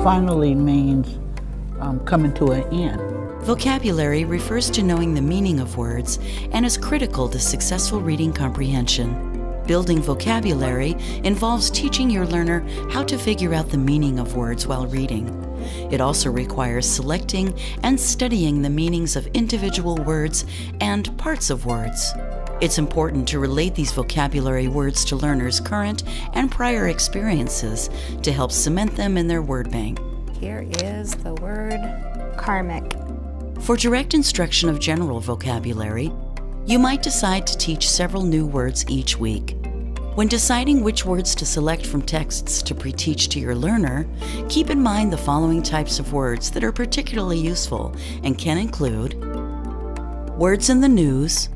finally means coming to an end. Vocabulary refers to knowing the meaning of words and is critical to successful reading comprehension. Building vocabulary involves teaching your learner how to figure out the meaning of words while reading. It also requires selecting and studying the meanings of individual words and parts of words. It's important to relate these vocabulary words to learners' current and prior experiences to help cement them in their word bank. Here is the word karmic. For direct instruction of general vocabulary, you might decide to teach several new words each week. When deciding which words to select from texts to pre-teach to your learner, keep in mind the following types of words that are particularly useful and can include words in the news,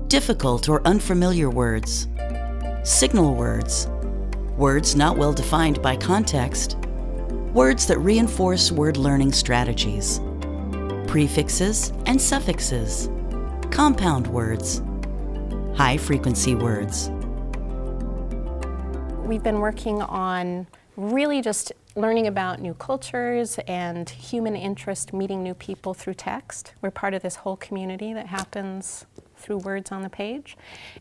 difficult or unfamiliar words, signal words, words not well defined by context, words that reinforce word learning strategies, prefixes and suffixes, compound words, high-frequency words. We've been working on really just learning about new cultures and human interest, meeting new people through text. We're part of this whole community that happens through words on the page.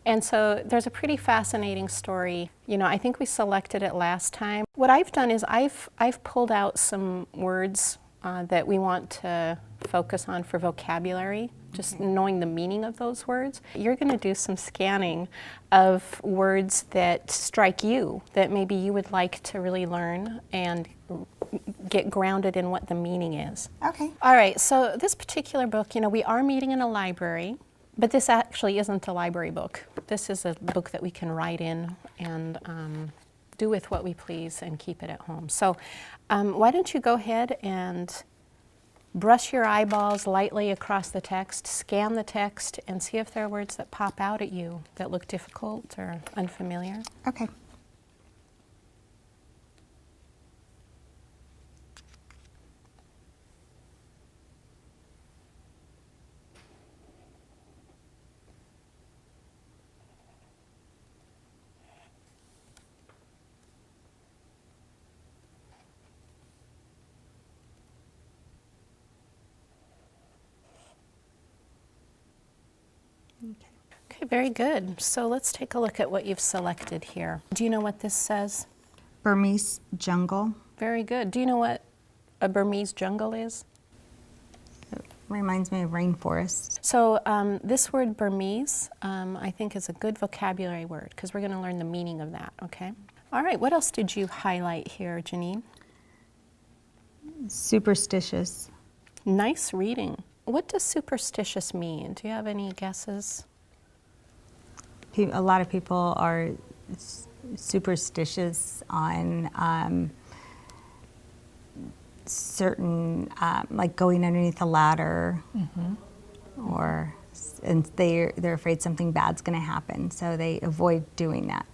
And so there's a pretty fascinating story. You know, I think we selected it last time. What I've done is I've pulled out some words that we want to focus on for vocabulary, just knowing the meaning of those words. You're going to do some scanning of words that strike you, that maybe you would like to really learn and get grounded in what the meaning is. Okay. All right, so this particular book, you know, we are meeting in a library, but this actually isn't a library book. This is a book that we can write in and do with what we please and keep it at home. So why don't you go ahead and brush your eyeballs lightly across the text, scan the text, and see if there are words that pop out at you that look difficult or unfamiliar. Okay. Okay, very good. So let's take a look at what you've selected here. Do you know what this says? Burmese jungle. Very good. Do you know what a Burmese jungle is? It reminds me of rainforest. So this word Burmese, I think is a good vocabulary word because we're going to learn the meaning of that, okay? All right, what else did you highlight here, Janine? Superstitious. Nice reading. What does superstitious mean? Do you have any guesses? A lot of people are superstitious on certain, like going underneath a ladder, or and they're afraid something bad's going to happen, so they avoid doing that.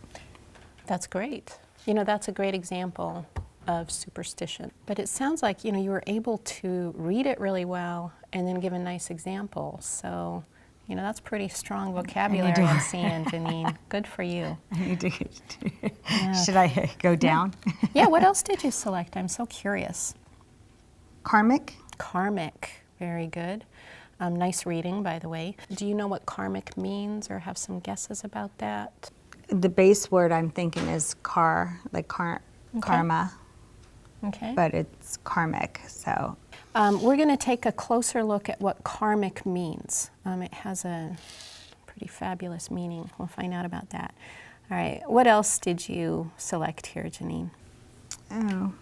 That's great. You know, that's a great example of superstition. But it sounds like, you know, you were able to read it really well and then give a nice example. So, you know, that's pretty strong vocabulary I'm seeing, Janine. Good for you. I need to. Should I go down? Yeah, what else did you select? I'm so curious. Karmic. Karmic, very good. Nice reading, by the way. Do you know what karmic means or have some guesses about that? The base word I'm thinking is karma. Okay. But it's karmic, so. We're going to take a closer look at what karmic means. It has a pretty fabulous meaning. We'll find out about that. All right, what else did you select here, Janine? Oh,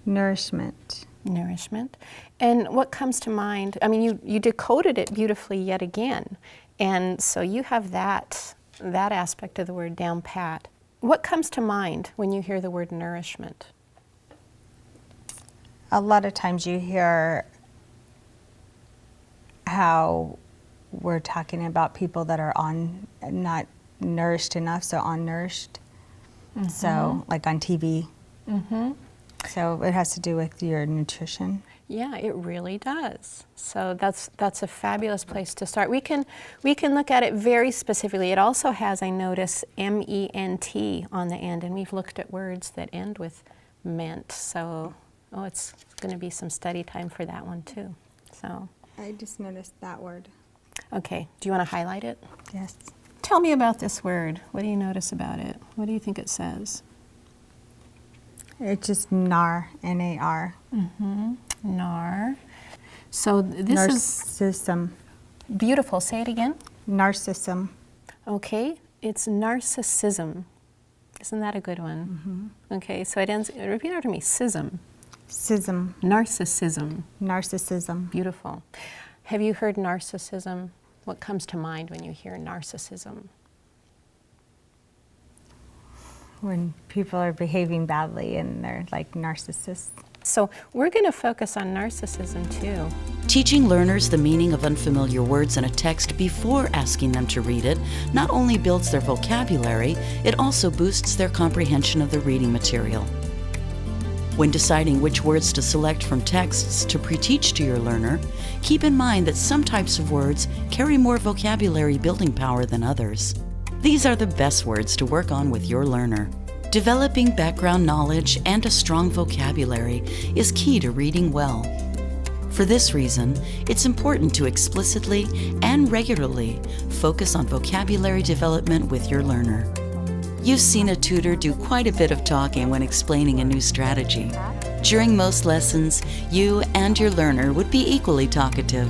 nourishment. Nourishment. And what comes to mind? I mean, you decoded it beautifully yet again, and so you have that aspect of the word down pat. What comes to mind when you hear the word nourishment? A lot of times you hear how we're talking about people that are not nourished enough, so unnourished. So, like on TV. So it has to do with your nutrition. Yeah, it really does. So that's a fabulous place to start. We can look at it very specifically. It also has, I notice, MENT on the end, and we've looked at words that end with ment. So Oh, it's going to be some study time for that one too. So, I just noticed that word. okay, do you want to highlight it? Yes. Tell me about this word. What do you notice about it? What do you think it says? It's just nar, N-A-R. Nar. So this Narcissism. is beautiful. Say it again. Narcissism. Okay, it's narcissism. Isn't that a good one? Okay, so it ends, repeat after me, sism. Sism. Narcissism. Narcissism. Beautiful. Have you heard narcissism? What comes to mind when you hear narcissism? When people are behaving badly and they're like narcissists. So we're going to focus on narcissism too. Teaching learners the meaning of unfamiliar words in a text before asking them to read it not only builds their vocabulary, it also boosts their comprehension of the reading material. When deciding which words to select from texts to pre-teach to your learner, keep in mind that some types of words carry more vocabulary building power than others. These are the best words to work on with your learner. Developing background knowledge and a strong vocabulary is key to reading well. For this reason, it's important to explicitly and regularly focus on vocabulary development with your learner. You've seen a tutor do quite a bit of talking when explaining a new strategy. During most lessons, you and your learner would be equally talkative.